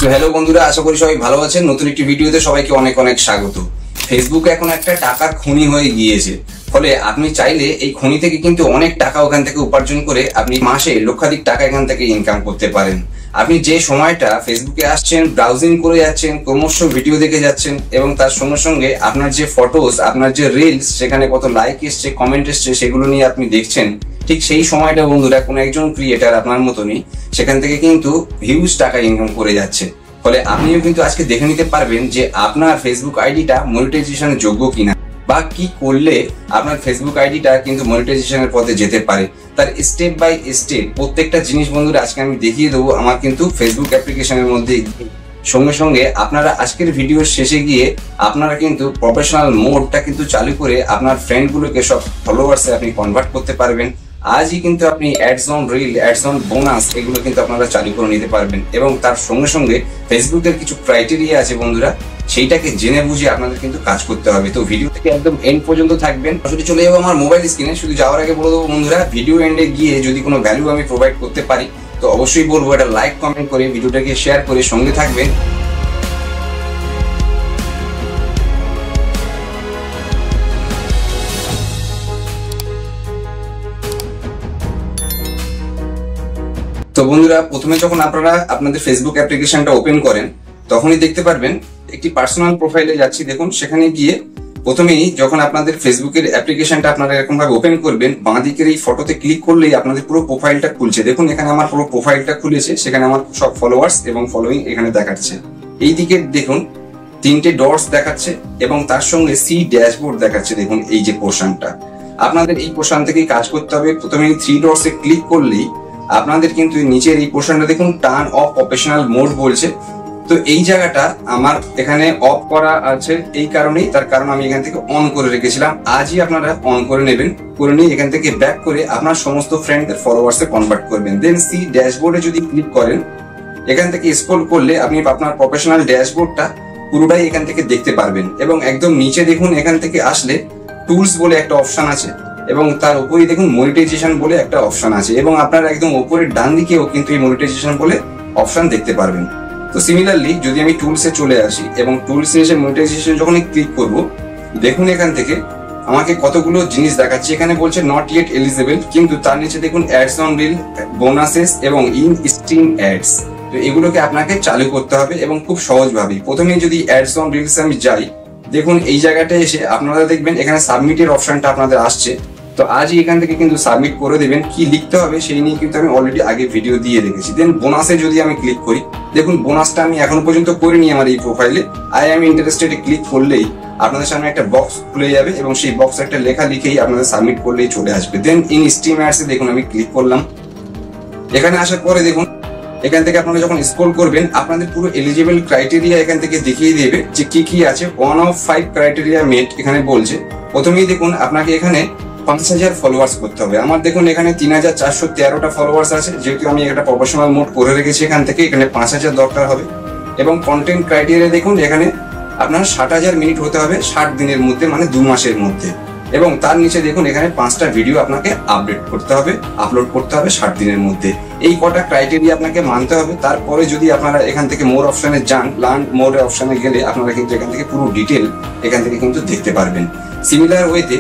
তো হ্যালো বন্ধুরা, আশা করি সবাই ভালো আছেন। নতুন একটি ভিডিওতে সবাইকে অনেক অনেক স্বাগত। ফেসবুক এখন একটা টাকার খনি হয়ে গিয়েছে, ফলে আপনি চাইলে এই খনি থেকে কিন্তু অনেক টাকা ওখান থেকে উপার্জন করে আপনি মাসে লক্ষাধিক টাকা এখান থেকে ইনকাম করতে পারেন। আপনি যে সময়টা ফেসবুকে আসছেন, ব্রাউজিং করে যাচ্ছেন, ক্রমশ ভিডিও দেখে যাচ্ছেন এবং তার সঙ্গে সঙ্গে আপনার যে ফটোস, আপনার যে রিলস, সেখানে কত লাইক এসছে, কমেন্ট এসছে, সেগুলো নিয়ে আপনি দেখছেন। ঠিক সেই সময়টা বন্ধুরা কোনো একজন ক্রিয়েটার আপনার মতনই সেখান থেকে কিন্তু হিউজ টাকা ইনকাম করে যাচ্ছে। ফলে আপনিও কিন্তু আজকে দেখে নিতে পারবেন যে আপনার ফেসবুক আইডিটা মনিটাইজেশনের যোগ্য কিনা, বা কি করলে আপনার ফেসবুক আইডিটা কিন্তু মনিটাইজেশনের পথে যেতে পারে। তার স্টেপ বাই স্টেপ প্রত্যেকটা জিনিস বন্ধুরা আজকে আমি দেখিয়ে দেবো আমার কিন্তু ফেসবুক অ্যাপ্লিকেশনের মধ্যে। সঙ্গে সঙ্গে আপনারা আজকের ভিডিওর শেষে গিয়ে আপনারা কিন্তু প্রফেশনাল মোডটা কিন্তু চালু করে আপনার ফ্রেন্ডগুলোকে সব ফলোয়ার্সে আপনি কনভার্ট করতে পারবেন। আজই কিন্তু আপনি ads on reel, ads on bonus এগুলো কিন্তু আপনারা চালু করে নিতে পারবেন। এবং তার সঙ্গে সঙ্গে ফেসবুকের কিছু ক্রাইটেরিয়া আছে বন্ধুরা, সেইটাকে জেনে বুঝে আপনাদের কিন্তু কাজ করতে হবে। তো ভিডিও থেকে একদম এন্ড পর্যন্ত থাকবেন। যদি চলে যাবো আমার মোবাইল স্ক্রিনে, শুধু যাওয়ার আগে বলে দেবো বন্ধুরা, ভিডিও এন্ডে গিয়ে যদি কোনো ভ্যালু আমি প্রোভাইড করতে পারি তো অবশ্যই বলবো এটা লাইক কমেন্ট করে ভিডিওটাকে শেয়ার করে সঙ্গে থাকবেন। তো বন্ধুরা, প্রথমে যখন আপনারা আপনাদের ফেসবুক অ্যাপ্লিকেশনটা ওপেন করেন তখনই দেখতে পারবেন একটি পার্সোনাল প্রোফাইলে যাচ্ছি। দেখুন সেখানে গিয়ে প্রথমেই যখন আপনাদের ফেসবুকের অ্যাপ্লিকেশনটা আপনারা এরকম ভাবে ওপেন করবেন, বাঁ দিকের এই ফটোতে ক্লিক করলেই আপনাদের পুরো প্রোফাইলটা খুলছে। দেখুন এখানে আমার পুরো প্রোফাইলটা খুলেছে, সেখানে আমার সব ফলোয়ার্স এবং ফলোইং এখানে দেখাচ্ছে। এই দিকে দেখুন তিনটে ডটস দেখাচ্ছে এবং তার সঙ্গে সি ড্যাশবোর্ড দেখাচ্ছে। দেখুন এই যে পোর্শনটা, আপনাদের এই পোর্শন থেকেই কাজ করতে হবে। প্রথমে এই থ্রি ডটসে ক্লিক করলেই আপনাদের কিন্তু নিচের এই পোর্শনটা দেখুন টার্ন অফ প্রফেশনাল মোড বলছে। তো এই জায়গাটা আমার এখানে অফ করা আছে এই কারণেই, তার কারণ আমি এখান থেকে অন করে রেখেছিলাম। আজই আপনারা অন করে নেবেন, করে নিয়ে এখান থেকে ব্যাক করে আপনার সমস্ত ফ্রেন্ডদের ফলোয়ার্সে কনভার্ট করবেন। দেন সি ড্যাশবোর্ডে যদি ক্লিক করেন, এখান থেকে স্ক্রল করলে আপনি আপনার প্রফেশনাল ড্যাশবোর্ডটা পুরোটাই এখান থেকে দেখতে পারবেন। এবং একদম নিচে দেখুন এখান থেকে আসলে টুলস বলে একটা অপশন আছে এবং তার উপরেই দেখুন মনিটাইজেশন বলে একটা অপশন আছে এবং আপনারা একদম উপরের ডান দিকেও কিন্তু এই মনিটাইজেশন বলে অপশন দেখতে পারবেন। তো সিমিলারলি যদি আমি টুলসে চলে আসি এবং টুলসে এসে মনিটাইজেশন যখন ক্লিক করব, দেখুন এখান থেকে আমাকে কতগুলো জিনিস দেখাচ্ছে। এখানে বলছে নট ইয়েট এলিজিবল, কিন্তু তার নিচে দেখুন অ্যাডস অন রিল, বোনাসেস এবং ইন স্ট্রিম অ্যাডস। তো এগুলোকে আপনাকে চালু করতে হবে এবং খুব সহজভাবেই। প্রথমে যদি অ্যাডস অন রিলসে আমি যাই, দেখুন এই জায়গাটা এসে আপনারা দেখবেন এখানে সাবমিটের অপশনটা আপনাদের আসছে। তো আজই এখান থেকে কিন্তু সাবমিট করে দেবেন। কি লিখতে হবে সেই নিয়ে কিন্তু আমি অলরেডি আগে ভিডিও দিয়ে রেখেছি। দেন বোনাসে যদি আমি ক্লিক করি, দেখুন বোনাসটা আমি এখনো পর্যন্ত করিনি আমার এই প্রোফাইলে। আই এম ইন্টারেস্টেডে ক্লিক করলেই আপনাদের সামনে একটা বক্স খুলে যাবে এবং সেই বক্সে একটা লেখা লিখেই আপনাদের সাবমিট করলেই চলে আসবে। দেন ইন স্ট্রিম অ্যাডসে দেখুন আমি ক্লিক করলাম। এখানে আসার পরে দেখুন এখান থেকে আপনারা যখন স্ক্রল করবেন আপনাদের পুরো এলিজিবল ক্রাইটেরিয়া এখান থেকে দেখিয়ে দেবে যে কি কি আছে। 1 of 5 ক্রাইটেরিয়া মেট এখানে বলছে। প্রথমেই দেখুন আপনাকে এখানে 5000 ফলোয়ার্স করতে হবে। আমার দেখুন এখানে 3413টা ফলোয়ার্স আছে, যেহেতু আমি একটা প্রফেশনাল মোড করে রেখেছি এখান থেকে এখানে 5000 দরকার হবে। এবং কন্টেন্ট ক্রাইটেরিয়া দেখুন এখানে আপনার 60,000 মিনিট হতে হবে 60 দিনের মধ্যে, মানে 2 মাসের মধ্যে। এবং তার নিচে দেখুন এখানে 5টা ভিডিও আপনাকে আপডেট করতে হবে, আপলোড করতে হবে 60 দিনের মধ্যে। এই কটা ক্রাইটেরিয়া আপনাকে মানতে হবে। তারপরে যদি আপনারা এখান থেকে মোর অপশনে যান, লার্ন মোর অপশনে গেলে আপনারা কিন্তু এখান থেকে পুরো ডিটেল এখান থেকে কিন্তু দেখতে পারবেন। সিমিলার ওয়েতে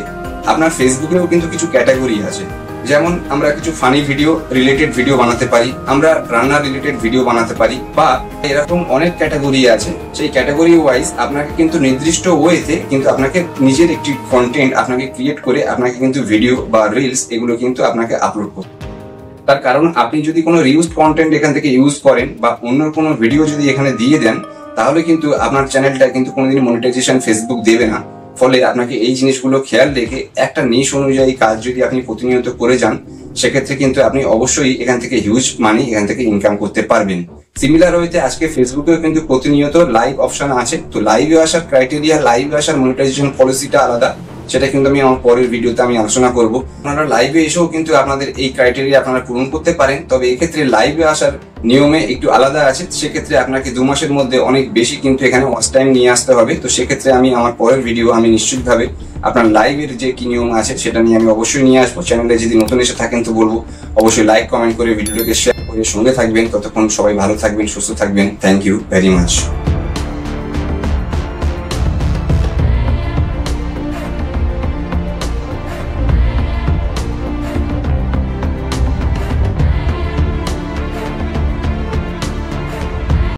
আপনার ফেসবুকেও কিন্তু কিছু ক্যাটাগরি আছে, যেমন আমরা কিছু ফানি ভিডিও রিলেটেড ভিডিও বানাতে পারি, আমরা রান্নার রিলেটেড ভিডিও বানাতে পারি, বা এরকম অনেক ক্যাটাগরি আছে। সেই ক্যাটাগরি ওয়াইজ আপনাকে কিন্তু নির্দিষ্ট ওয়েতে কিন্তু আপনাকে নিজের একটি কন্টেন্ট আপনাকে ক্রিয়েট করে আপনাকে কিন্তু ভিডিও বা রিলস এগুলো কিন্তু আপনাকে আপলোড করতে। তার কারণ আপনি যদি কোনো রিউজড কন্টেন্ট এখান থেকে ইউজ করেন বা অন্য কোনো ভিডিও যদি এখানে দিয়ে দেন, তাহলে কিন্তু আপনার চ্যানেলটা কিন্তু কোনোদিন মনিটাইজেশন ফেসবুক দেবে না। ফলে আপনাকে এই জিনিসগুলো খেয়াল রেখে একটা নিশ অনুযায়ী কাজ যদি আপনি প্রতিনিয়ত করে যান, সেক্ষেত্রে কিন্তু আপনি অবশ্যই এখান থেকে হিউজ মানি এখান থেকে ইনকাম করতে পারবেন। সিমিলার ওয়েতে আজকে ফেসবুকেও কিন্তু প্রতিনিয়ত লাইভ অপশন আছে। তো লাইভে আসার ক্রাইটেরিয়া, লাইভে আসার মনিটাইজেশন পলিসিটা আলাদা, সেটা কিন্তু আমি আমার পরের ভিডিওতে আমি আলোচনা করব। আপনারা লাইভে এসেও কিন্তু আপনাদের এই ক্রাইটেরিয়া আপনারা পূরণ করতে পারেন, তবে এক্ষেত্রে লাইভে আসার নিয়মে একটু আলাদা আছে। সেক্ষেত্রে আপনাকে 2 মাসের মধ্যে অনেক বেশি কিন্তু এখানে ওয়াচ টাইম নিয়ে আসতে হবে। তো সেক্ষেত্রে আমি আমার পরের ভিডিও আমি নিশ্চিতভাবে আপনার লাইভের যে কি নিয়ম আছে সেটা নিয়ে আমি অবশ্যই নিয়ে আসবো। চ্যানেলে যদি নতুন এসে থাকেন তো বলবো অবশ্যই লাইক কমেন্ট করে ভিডিওটাকে শেয়ার করে সঙ্গে থাকবেন। ততক্ষণ সবাই ভালো থাকবেন, সুস্থ থাকবেন। Thank you very much.